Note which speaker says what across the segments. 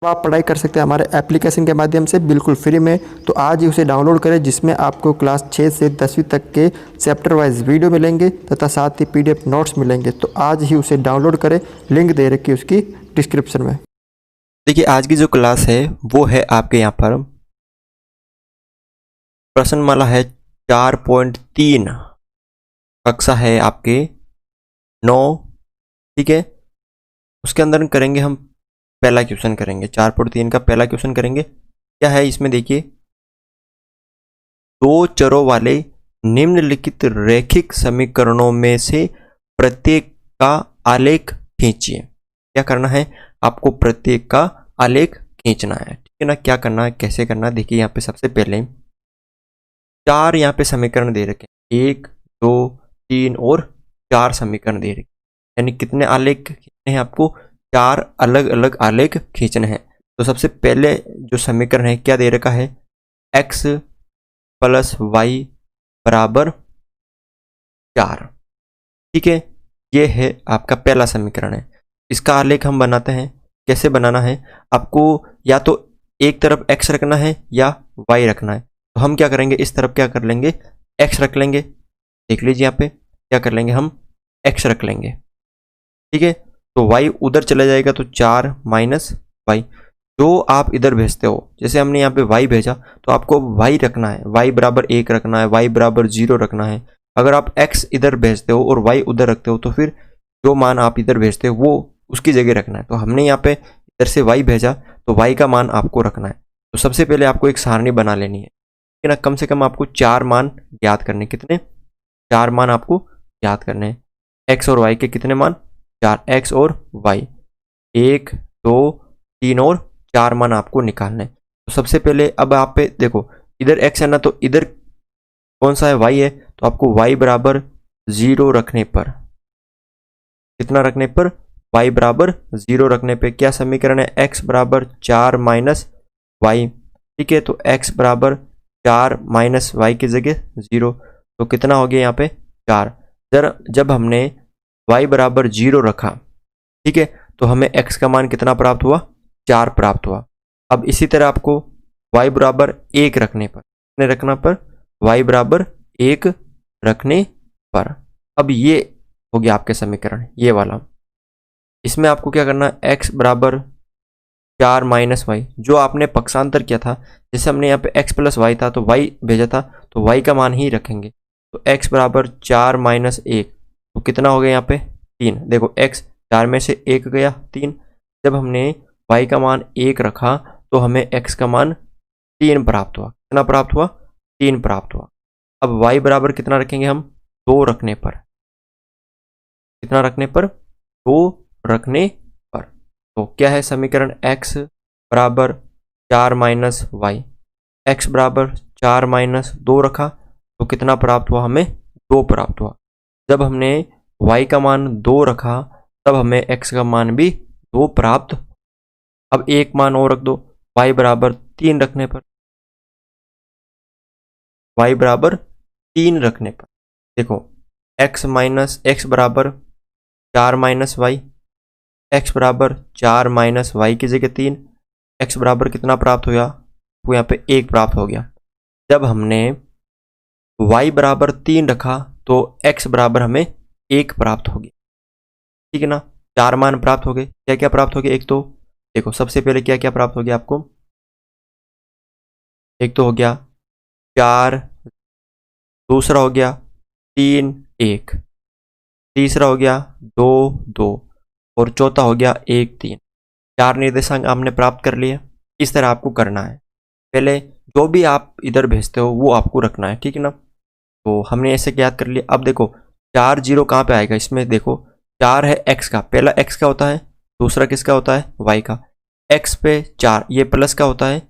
Speaker 1: तो आप पढ़ाई कर सकते हैं हमारे एप्लीकेशन के माध्यम से बिल्कुल फ्री में। तो आज ही उसे डाउनलोड करें, जिसमें आपको क्लास 6 से 10वीं तक के चैप्टर वाइज वीडियो मिलेंगे तथा साथ ही पीडीएफ नोट्स मिलेंगे। तो आज ही उसे डाउनलोड करें, लिंक दे रखी है उसकी डिस्क्रिप्शन में।
Speaker 2: देखिए आज की जो क्लास है वो है आपके यहाँ पर प्रश्नमाला है 4.3, कक्षा है आपके 9। ठीक है, उसके अंदर करेंगे हम पहला क्वेश्चन करेंगे 4.3 का पहला क्वेश्चन करेंगे। क्या है इसमें देखिए, दो चरों वाले निम्नलिखित रैखिक समीकरणों में से प्रत्येक का आलेख खींचिए। क्या करना है आपको, प्रत्येक का आलेख खींचना है। ठीक है ना, क्या करना है, कैसे करना है, देखिए यहाँ पे सबसे पहले चार यहाँ पे समीकरण दे रखे हैं, 1 2 3 और 4 समीकरण दे रखे हैं। यानी कितने आलेख खींचने हैं आपको, 4 अलग अलग आलेख खींचने हैं। तो सबसे पहले जो समीकरण है क्या दे रखा है, x प्लस वाई बराबर 4। ठीक है, ये है आपका पहला समीकरण है। इसका आलेख हम बनाते हैं। कैसे बनाना है आपको, या तो एक तरफ x रखना है या y रखना है। तो हम क्या करेंगे, इस तरफ क्या कर लेंगे, x रख लेंगे। देख लीजिए यहाँ पे क्या कर लेंगे, हम x रख लेंगे। ठीक है, तो y उधर चला जाएगा तो 4 माइनस वाई। जो आप इधर भेजते हो, जैसे हमने यहाँ पे y भेजा तो आपको y रखना है, y बराबर 1 रखना है, y बराबर 0 रखना है। अगर आप x इधर भेजते हो और y उधर रखते हो तो फिर जो मान आप इधर भेजते हो वो उसकी जगह रखना है। तो हमने यहाँ पे इधर से y भेजा तो y का मान आपको रखना है। तो सबसे पहले आपको एक सारणी बना लेनी है। ठीक है ना, कम से कम आपको 4 मान ज्ञात करने। कितने, 4 मान आपको ज्ञात करने हैं। x और y के कितने मान, 4, x और y 1 2 3 और 4 मान आपको निकालने हैं। तो सबसे पहले अब आप पे देखो, इधर x है ना, तो इधर कौन सा है, y है। तो आपको y बराबर 0 रखने पर, कितना रखने पर, y बराबर 0 रखने पे क्या समीकरण है, x बराबर 4 माइनस वाई। ठीक है, तो x बराबर 4 माइनस वाई की जगह 0। तो कितना हो गया यहाँ पे 4। जब हमने y बराबर 0 रखा, ठीक है, तो हमें x का मान कितना प्राप्त हुआ, 4 प्राप्त हुआ। अब इसी तरह आपको y बराबर 1 रखने पर, कितने रखना पर, y बराबर 1 रखने पर। अब ये हो गया आपके समीकरण, ये वाला। इसमें आपको क्या करना है, x बराबर 4 माइनस वाई, जो आपने पक्षांतर किया था, जैसे हमने यहाँ पे x प्लस वाई था तो y भेजा था, तो y का मान ही रखेंगे। तो x बराबर 4 माइनस 1, तो कितना हो गया यहाँ पे 3। देखो x 4 में से 1 गया 3। जब हमने y का मान 1 रखा तो हमें x का मान 3 प्राप्त हुआ। कितना प्राप्त हुआ, 3 प्राप्त हुआ। अब y बराबर कितना रखेंगे हम, 2 रखने पर, कितना रखने पर, 2 रखने पर। तो क्या है समीकरण, x बराबर 4 माइनस वाई, एक्स बराबर 4 माइनस 2 रखा तो कितना प्राप्त हुआ, हमें 2 प्राप्त हुआ। जब हमने y का मान 2 रखा तब हमें x का मान भी 2 प्राप्त। अब एक मान और रख दो, y बराबर 3 रखने पर, y बराबर 3 रखने पर देखो x माइनस x बराबर 4 माइनस वाई, एक्स बराबर 4 माइनस वाई की जगह 3, एक्स बराबर कितना प्राप्त हुआ, वो यहाँ पे 1 प्राप्त हो गया। जब हमने y बराबर 3 रखा तो x बराबर हमें 1 प्राप्त हो गया। ठीक है ना, 4 मान प्राप्त हो गए। क्या क्या प्राप्त हो गया, एक तो देखो सबसे पहले क्या क्या प्राप्त हो गया आपको, एक तो हो गया 4, दूसरा हो गया 3 1, तीसरा हो गया 2 2 और चौथा हो गया 1 3। 4 निर्देशांक आपने प्राप्त कर लिए। इस तरह आपको करना है, पहले जो भी आप इधर भेजते हो वो आपको रखना है। ठीक है ना, तो हमने ऐसे ज्ञात कर लिया। अब देखो 4 0 कहाँ पे आएगा, इसमें देखो 4 है x का, पहला x का होता है, दूसरा किसका होता है, y का। x पे 4, ये प्लस का होता है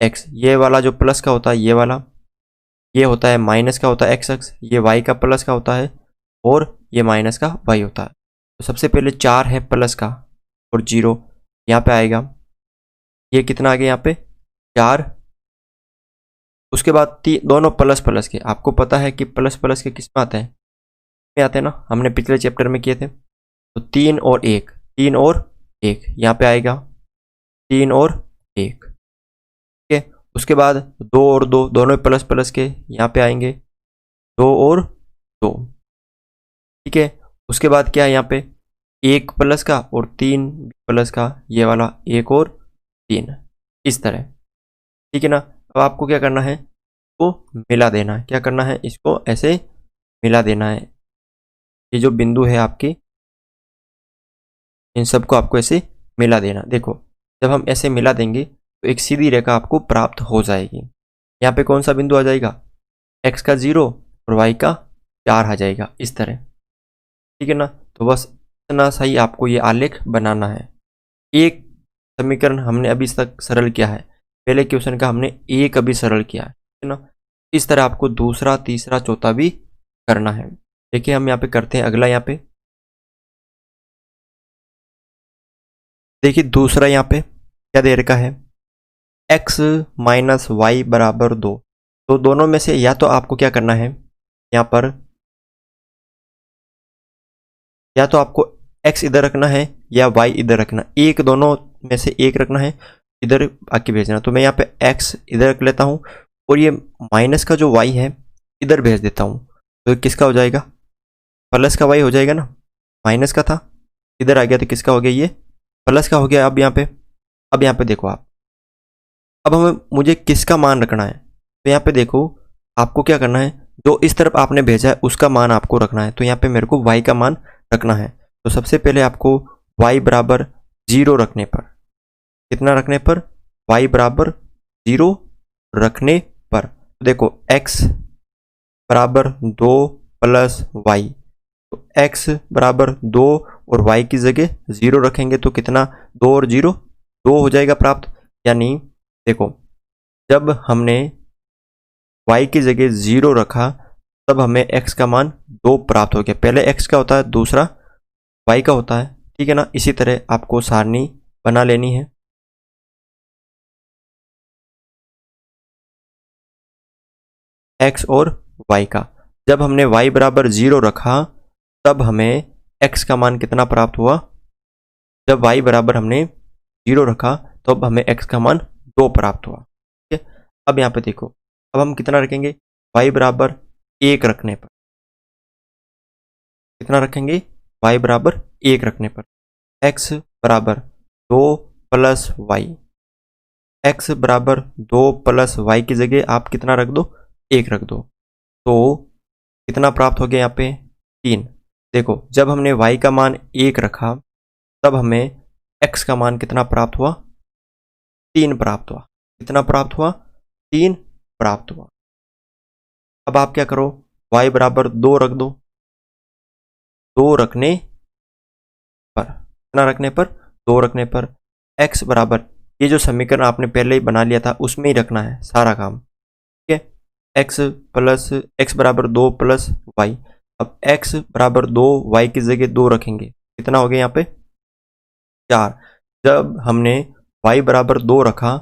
Speaker 2: x, ये वाला जो प्लस का होता है ये वाला, ये होता है माइनस का होता है x अक्ष, ये y का प्लस का होता है और ये माइनस का y होता है। तो सबसे पहले 4 है प्लस का और 0 यहाँ पे आएगा, ये कितना आ गया यहाँ पे 4। उसके बाद दोनों प्लस प्लस के, आपको पता है कि प्लस प्लस के किस में आते हैं, में आते हैं ना, हमने पिछले चैप्टर में किए थे। तो 3 और 1, 3 और 1 यहाँ पे आएगा, 3 और 1। ठीक है, उसके बाद 2 और 2 दोनों प्लस प्लस के यहाँ पे आएंगे, 2 और 2। ठीक है, उसके बाद क्या है यहाँ पे 1 प्लस का और 3 प्लस का, ये वाला 1 और 3, इस तरह। ठीक है ना। अब आपको क्या करना है, इसको मिला देना है। क्या करना है, इसको ऐसे मिला देना है। ये जो बिंदु है आपके, इन सबको आपको ऐसे मिला देना। देखो, जब हम ऐसे मिला देंगे तो एक सीधी रेखा आपको प्राप्त हो जाएगी। यहाँ पे कौन सा बिंदु आ जाएगा, x का 0 और y का 4 आ जाएगा, इस तरह। ठीक है ना। तो बस इतना सही आपको ये आलेख बनाना है। एक समीकरण हमने अभी तक सरल किया है, पहले क्वेश्चन का हमने एक अभी सरल किया है। ठीक है ना। इस तरह आपको दूसरा, तीसरा, चौथा भी करना है। देखिए हम यहाँ पे करते हैं अगला। यहाँ पे देखिए दूसरा यहाँ पे क्या दे रखा है, x माइनस वाई बराबर 2। तो दोनों में से या तो आपको क्या करना है, यहाँ पर या तो आपको x इधर रखना है या y इधर रखना, एक दोनों में से एक रखना है, इधर आके भेजना। तो मैं यहाँ पे x इधर रख लेता हूँ और ये माइनस का जो y है इधर भेज देता हूँ। तो किसका हो जाएगा, प्लस का y हो जाएगा ना, माइनस का था इधर आ गया तो किसका हो गया, ये प्लस का हो गया। अब यहाँ पे देखो आप, अब हमें मुझे किसका मान रखना है। तो यहाँ पे देखो आपको क्या करना है, जो इस तरफ आपने भेजा है उसका मान आपको रखना है। तो यहाँ पे मेरे को y का मान रखना है। तो सबसे पहले आपको y बराबर 0 रखने पर, कितना रखने पर, y बराबर 0 रखने पर, तो देखो x बराबर 2 प्लस वाई, तो x बराबर 2 और y की जगह 0 रखेंगे तो कितना, 2 और 0 2 हो जाएगा प्राप्त। यानी देखो जब हमने y की जगह 0 रखा तब हमें x का मान 2 प्राप्त हो गया। पहले x का होता है, दूसरा y का होता है। ठीक है ना। इसी तरह आपको सारणी बना लेनी है। x और y का, जब हमने y बराबर 0 रखा तब हमें x का मान कितना प्राप्त हुआ, जब y बराबर हमने 0 रखा तब हमें x का मान 2 प्राप्त हुआ। ठीक है। अब यहाँ पे देखो, अब हम कितना रखेंगे, y बराबर 1 रखने पर, कितना रखेंगे, y बराबर 1 रखने पर x बराबर 2 प्लस वाई, x बराबर 2 प्लस वाई की जगह आप कितना रख दो, 1 रख दो। तो कितना प्राप्त हो गया यहाँ पे, 3। देखो जब हमने y का मान 1 रखा तब हमें x का मान कितना प्राप्त हुआ, 3 प्राप्त हुआ। कितना प्राप्त हुआ, 3 प्राप्त हुआ। अब आप क्या करो, y बराबर 2 रख दो। 2 रखने पर, कितना रखने पर, 2 रखने पर x बराबर, ये जो समीकरण आपने पहले ही बना लिया था उसमें ही रखना है सारा काम। ठीक है। x बराबर 2 प्लस वाई, अब x बराबर 2, y की जगह 2 रखेंगे, कितना हो गया यहाँ पे, 4। जब हमने y बराबर 2 रखा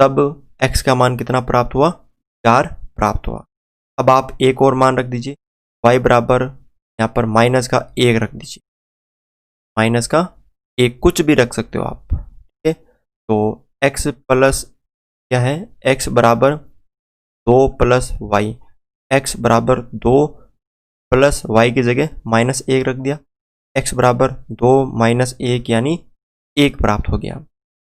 Speaker 2: तब x का मान कितना प्राप्त हुआ, 4 प्राप्त हुआ। अब आप एक और मान रख दीजिए, y बराबर यहाँ पर माइनस का 1 रख दीजिए, माइनस का 1 कुछ भी रख सकते हो आप। ठीक है। तो x प्लस क्या है, x बराबर 2 प्लस वाई, x बराबर 2 प्लस वाई की जगह माइनस 1 रख दिया, x बराबर 2 माइनस 1 यानी 1 प्राप्त हो गया।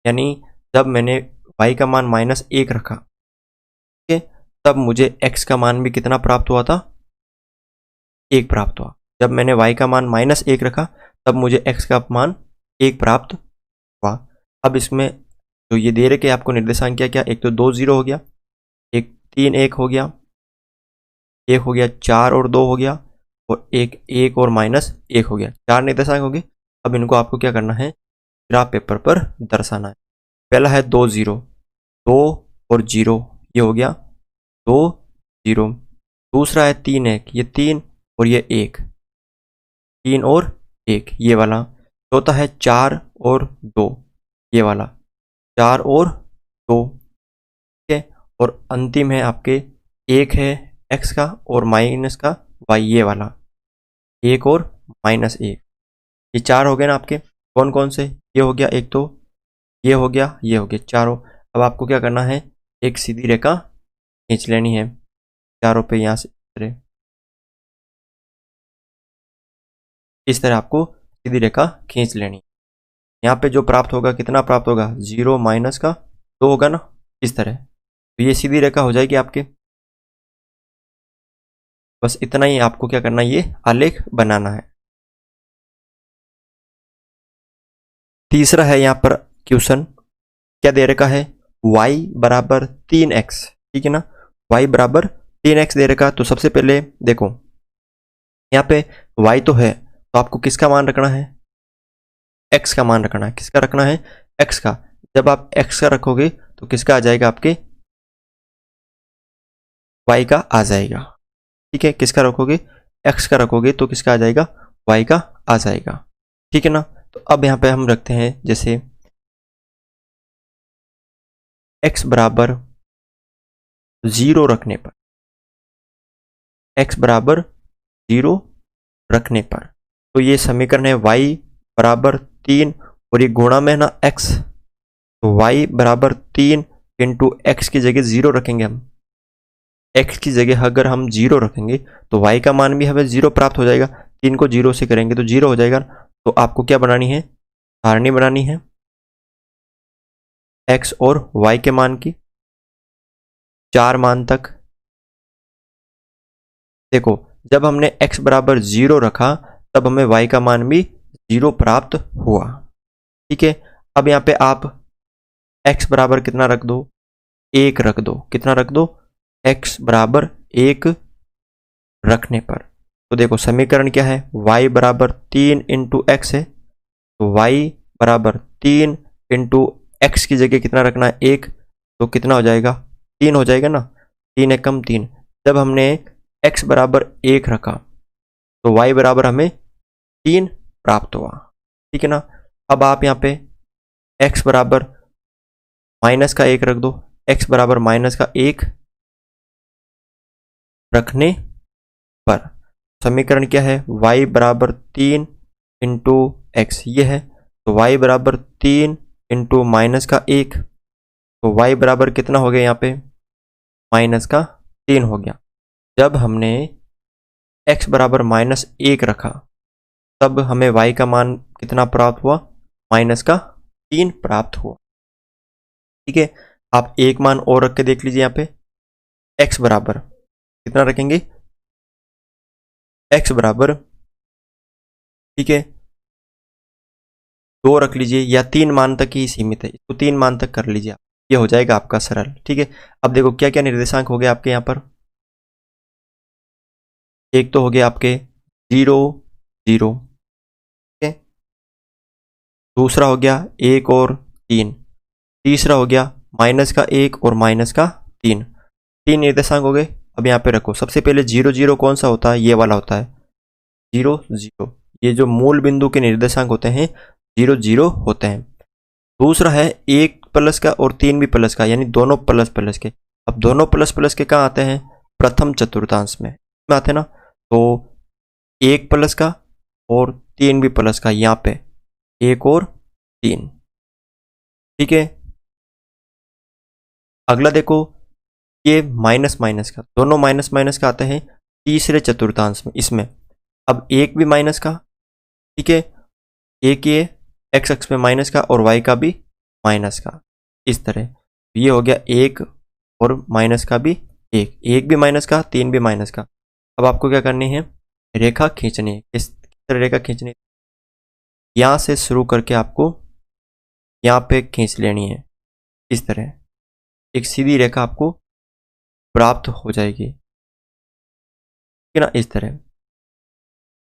Speaker 2: यानी जब मैंने y का मान माइनस 1 रखा, ठीक है, तब मुझे x का मान भी कितना प्राप्त हुआ था, 1 प्राप्त हुआ। जब मैंने y का मान माइनस 1 रखा तब मुझे x का मान 1 प्राप्त हुआ। अब इसमें जो ये दे रखे आपको निर्देशांक क्या क्या, एक तो 2 0 हो गया, एक 3 1 हो गया, 1 हो गया, 4 और 2 हो गया, और एक 1 और माइनस 1 हो गया। 4 निर्देशांक हो गए। अब इनको आपको क्या करना है, ग्राफ पेपर पर दर्शाना है। पहला है 2 0, 2 और 0, ये हो गया 2 0। दूसरा है 3 1, ये 3 और ये 1, 3 और 1, ये वाला। चौथा है 4 और 2, ये वाला, 4 और 2। ठीक है। और अंतिम है आपके 1 है x का और माइनस का y, ये वाला 1 और माइनस 1। ये 4 हो गए ना आपके, कौन कौन से, ये हो गया एक तो ये हो गया, ये हो गया चारों। अब आपको क्या करना है, एक सीधी रेखा खींच लेनी है चारों पे, यहाँ से इस तरह आपको सीधी रेखा खींच लेनी। यहाँ पे जो प्राप्त होगा, कितना प्राप्त होगा, 0 माइनस का 2 होगा ना, इस तरह। तो ये सीधी रेखा हो जाएगी आपके। बस इतना ही आपको क्या करना है, ये आलेख बनाना है। तीसरा है यहाँ पर क्वेश्चन, क्या दे रखा है, y बराबर 3x, ठीक है ना, y बराबर 3x दे रखा। तो सबसे पहले देखो यहाँ पे y तो है, तो आपको किसका मान रखना है, x का मान रखना है। किसका रखना है, x का। जब आप x का रखोगे तो किसका आ जाएगा, आपके y का आ जाएगा, ठीक है। किसका रखोगे, x का रखोगे तो किसका आ जाएगा, y का आ जाएगा, ठीक है ना। तो अब यहाँ पे हम रखते हैं, जैसे x बराबर 0 रखने पर, x बराबर 0 रखने पर, तो ये समीकरण है y बराबर 3 और ये गुणा में है ना x, तो y बराबर 3 इंटू एक्स की जगह 0 रखेंगे हम। x की जगह अगर हम 0 रखेंगे तो y का मान भी हमें 0 प्राप्त हो जाएगा। 3 को 0 से करेंगे तो 0 हो जाएगा। तो आपको क्या बनानी है, सारणी बनानी है x और y के मान की 4 मान तक। देखो जब हमने x बराबर 0 रखा तब हमें y का मान भी 0 प्राप्त हुआ, ठीक है। अब यहाँ पे आप x बराबर कितना रख दो, 1 रख दो। कितना रख दो, x बराबर 1 रखने पर, तो देखो समीकरण क्या है, y बराबर 3 इंटू एक्स है, तो y बराबर 3 इंटू एक्स की जगह कितना रखना है, 1, तो कितना हो जाएगा, 3 हो जाएगा ना, 3 एकम 3। जब हमने x बराबर 1 रखा तो y बराबर हमें 3 प्राप्त हुआ, ठीक है ना। अब आप यहाँ पे x बराबर माइनस का 1 रख दो, x बराबर माइनस का 1 रखने पर समीकरण क्या है, y बराबर 3 इंटू एक्स, ये है, तो y बराबर 3 इंटू माइनस का 1, तो y बराबर कितना हो गया, यहाँ पे माइनस का 3 हो गया। जब हमने x बराबर माइनस 1 रखा तब हमें y का मान कितना प्राप्त हुआ, माइनस का 3 प्राप्त हुआ, ठीक है। आप एक मान और रख के देख लीजिए, यहाँ पे x बराबर कितना रखेंगे, x बराबर, ठीक है, 2 रख लीजिए, या 3 मान तक ही सीमित है, इसको 3 मान तक कर लीजिए, ये हो जाएगा आपका सरल, ठीक है। अब देखो क्या क्या निर्देशांक हो गए आपके यहाँ पर, एक तो हो गया आपके 0 0, ठीक है, दूसरा हो गया 1 और 3, तीसरा हो गया माइनस का 1 और माइनस का 3, 3 निर्देशांक हो गए। अब यहाँ पे रखो, सबसे पहले 0 0 कौन सा होता है, ये वाला होता है 0 0, ये जो मूल बिंदु के निर्देशांक होते हैं 0 0 होते हैं। दूसरा है 1 प्लस का और 3 भी प्लस का, यानी दोनों प्लस प्लस के। अब दोनों प्लस प्लस के कहाँ आते हैं, प्रथम चतुर्थांश में आते हैं ना, तो 1 प्लस का और 3 भी प्लस का, यहाँ पे 1 और 3, ठीक है। अगला देखो, ये माइनस माइनस का, दोनों माइनस माइनस का आते हैं तीसरे चतुर्थांश में, इसमें अब 1 भी माइनस का, ठीक है, एक ये एक्स अक्ष में माइनस का और वाई का भी माइनस का, इस तरह। ये हो गया 1 और माइनस का भी 1, 1 भी माइनस का, 3 भी माइनस का। अब आपको क्या करनी है, रेखा खींचनी है। किस तरह रेखा खींचनी है, यहाँ से शुरू करके आपको यहाँ पे खींच लेनी है, इस तरह एक सीधी रेखा आपको प्राप्त हो जाएगी, ठीक है ना। इस तरह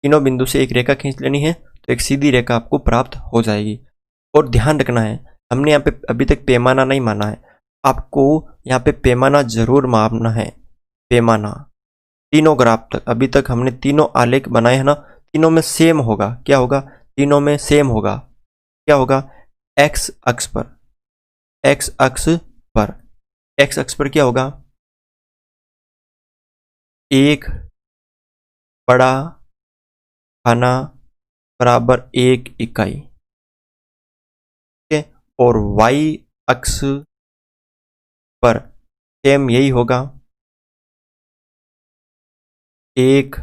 Speaker 2: तीनों बिंदु से एक रेखा खींच लेनी है तो एक सीधी रेखा आपको प्राप्त हो जाएगी। और ध्यान रखना है, हमने यहाँ पे अभी तक पैमाना नहीं माना है, आपको यहाँ पे पैमाना जरूर मापना है। पैमाना तीनों ग्राफ तक, अभी तक हमने तीनों आलेख बनाए हैं ना, तीनों में सेम होगा। क्या होगा, तीनों में सेम होगा। क्या होगा, एक्स अक्ष पर, एक्स अक्ष पर, एक्स अक्ष पर क्या होगा, एक बड़ा खाना बराबर 1 इकाई, ठीक है। और y अक्ष पर सेम यही होगा, एक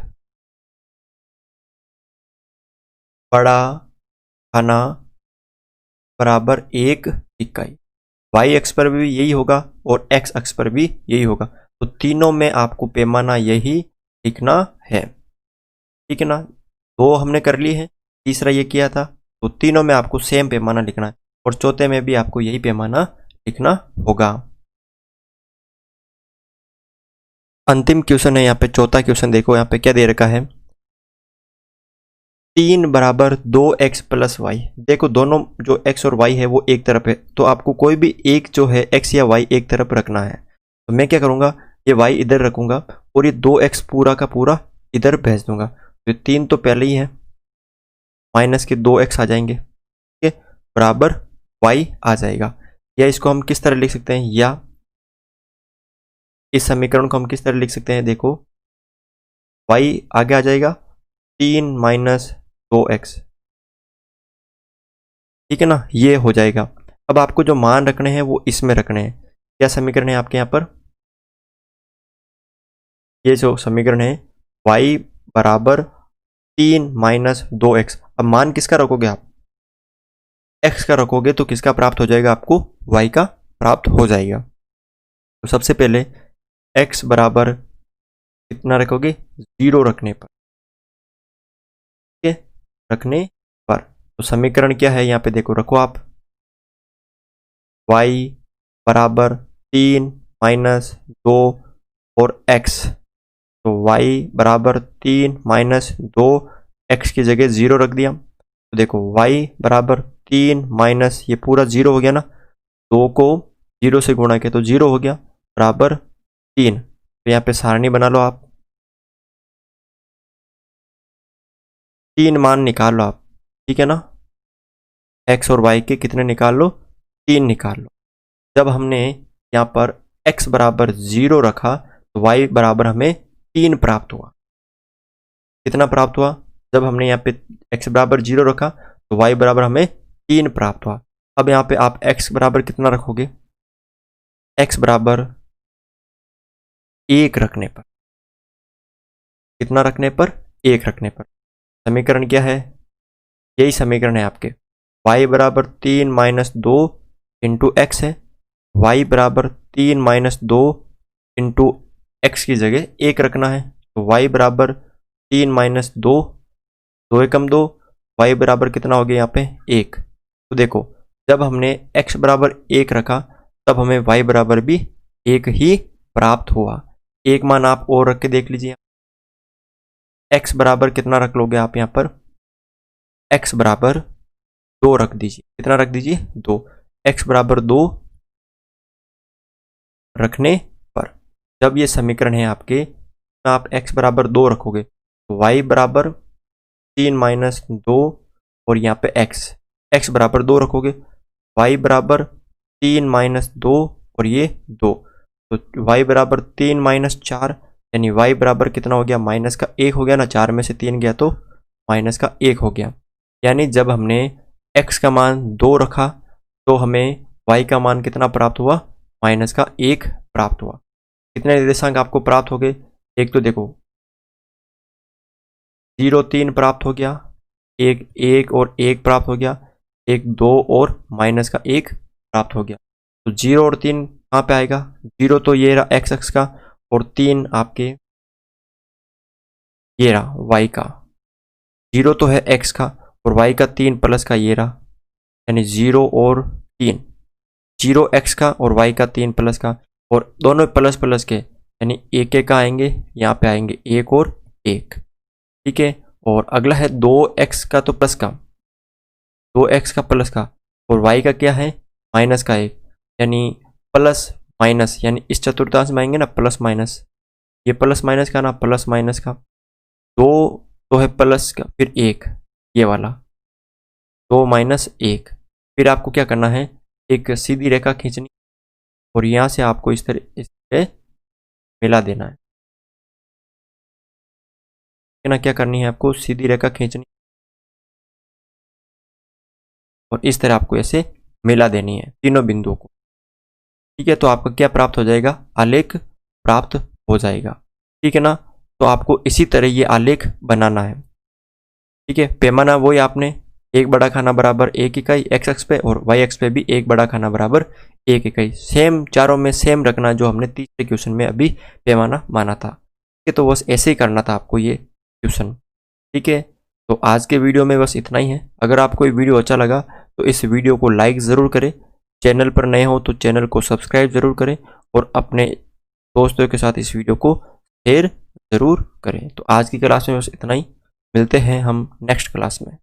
Speaker 2: बड़ा खाना बराबर एक इकाई। y अक्ष पर भी यही होगा और x अक्ष पर भी यही होगा। तो तीनों में आपको पैमाना यही लिखना है, ठीक है ना। दो हमने कर लिए हैं, तीसरा ये किया था, तो तीनों में आपको सेम पैमाना लिखना है और चौथे में भी आपको यही पैमाना लिखना होगा। अंतिम क्वेश्चन है यहाँ पे, चौथा क्वेश्चन देखो यहाँ पे क्या दे रखा है, 3 बराबर 2x प्लस वाई। देखो दोनों जो x और y है वो एक तरफ है, तो आपको कोई भी एक जो है x या y एक तरफ रखना है। तो मैं क्या करूँगा, ये y इधर रखूँगा और ये 2x पूरा का पूरा इधर भेज दूंगा। तो 3 तो पहले ही है, माइनस के 2x आ जाएंगे, ठीक है, बराबर y आ जाएगा। या इसको हम किस तरह लिख सकते हैं, या इस समीकरण को हम किस तरह लिख सकते हैं, देखो y आगे आ जाएगा 3 माइनस 2x, ठीक है ना, ये हो जाएगा। अब आपको जो मान रखने हैं वो इसमें रखने हैं। क्या समीकरण है आपके यहाँ पर, ये जो समीकरण है y बराबर 3 माइनस 2x। अब मान किसका रखोगे आप, x का रखोगे तो किसका प्राप्त हो जाएगा, आपको y का प्राप्त हो जाएगा। तो सबसे पहले x बराबर कितना रखोगे, 0 रखने पर, ठीक है, रखने पर। तो समीकरण क्या है यहाँ पे देखो, रखो आप y बराबर 3 माइनस 2 और x। तो y बराबर 3 माइनस 2, x की जगह 0 रख दिया। तो देखो y बराबर 3 माइनस ये पूरा 0 हो गया ना, 2 को 0 से गुणा किया तो 0 हो गया, बराबर 3। तो यहाँ पे सारणी बना लो आप, 3 मान निकाल लो आप, ठीक है ना, x और y के कितने निकाल लो, 3 निकाल लो। जब हमने यहाँ पर x बराबर 0 रखा तो y बराबर हमें 3 प्राप्त हुआ। कितना प्राप्त हुआ, जब हमने यहाँ पे x बराबर 0 रखा तो y बराबर हमें 3 प्राप्त हुआ। अब यहाँ पे आप x बराबर कितना रखोगे, x बराबर 1 रखने पर, कितना रखने पर, 1 रखने पर। समीकरण क्या है, यही समीकरण है आपके, y बराबर 3 माइनस 2 इंटू एक्स है, y बराबर 3 माइनस 2 इंटू एक्स की जगह 1 रखना है। तो y बराबर 3 माइनस 2, 2 एकम 2, y बराबर कितना हो गया यहाँ पे 1। तो देखो जब हमने x बराबर 1 रखा तब हमें y बराबर भी 1 ही प्राप्त हुआ। एक मान आप और रख के देख लीजिए, x बराबर कितना रख लोगे आप यहाँ पर, x बराबर 2 रख दीजिए, कितना रख दीजिए 2, x बराबर 2 रखने पर जब ये समीकरण है आपके, तो आप x बराबर 2 रखोगे तो y बराबर 3 माइनस 2 और यहाँ पे x बराबर 2 रखोगे, y बराबर 3 माइनस 2 और ये 2, तो y बराबर 3 माइनस 4, यानी y बराबर कितना हो गया, माइनस का 1 हो गया ना, 4 में से 3 गया तो माइनस का 1 हो गया। यानी जब हमने x का मान 2 रखा तो हमें y का मान कितना प्राप्त हुआ, माइनस का 1 प्राप्त हुआ। कितने निर्देशांक आपको प्राप्त हो गए, एक तो देखो 0 3 प्राप्त हो गया, एक 1 और 1 प्राप्त हो गया, एक 2 और माइनस का 1 प्राप्त हो गया। तो 0 और 3 कहाँ पे आएगा, 0 तो ये रहा x अक्ष का और 3 आपके ये रहा y का। 0 तो है x का और y का 3 प्लस का ये रहा, यानी 0 और 3, 0 x का और y का 3 प्लस का, और दोनों प्लस प्लस के, यानी एक एक आएंगे, यहाँ पे आएंगे 1 और 1, ठीक है। और अगला है 2x का तो प्लस का, 2x का प्लस का, और y का क्या है माइनस का 1, यानी प्लस माइनस, यानी इस चतुर्थांश में आएंगे ना प्लस माइनस, ये प्लस माइनस का ना प्लस माइनस का, 2 तो है प्लस का, फिर 1 ये वाला 2 माइनस 1। फिर आपको क्या करना है, एक सीधी रेखा खींचनी और यहाँ से आपको इस तरह मिला देना है ना, क्या करनी है आपको, सीधी रेखा खींचनी और इस तरह आपको ऐसे मिला देनी है तीनों बिंदुओं को। ठीक है, तो आपका क्या प्राप्त हो जाएगा, आलेख प्राप्त हो जाएगा। ठीक है ना, तो आपको इसी तरह ये आलेख बनाना है। ठीक है, पैमाना वही आपने 1 बड़ा खाना बराबर 1 इकाई एक्स अक्ष पे और वाई अक्ष पे भी 1 बड़ा खाना बराबर 1 इकाई, सेम चारों में सेम रखना जो हमने तीसरे क्वेश्चन में अभी पैमाना माना था। ठीक है, तो बस ऐसे ही करना था आपको ये क्वेश्चन। ठीक है, तो आज के वीडियो में बस इतना ही है। अगर आपको ये वीडियो अच्छा लगा तो इस वीडियो को लाइक ज़रूर करें, चैनल पर नए हो तो चैनल को सब्सक्राइब ज़रूर करें और अपने दोस्तों के साथ इस वीडियो को शेयर ज़रूर करें। तो आज की क्लास में बस इतना ही, मिलते हैं हम नेक्स्ट क्लास में।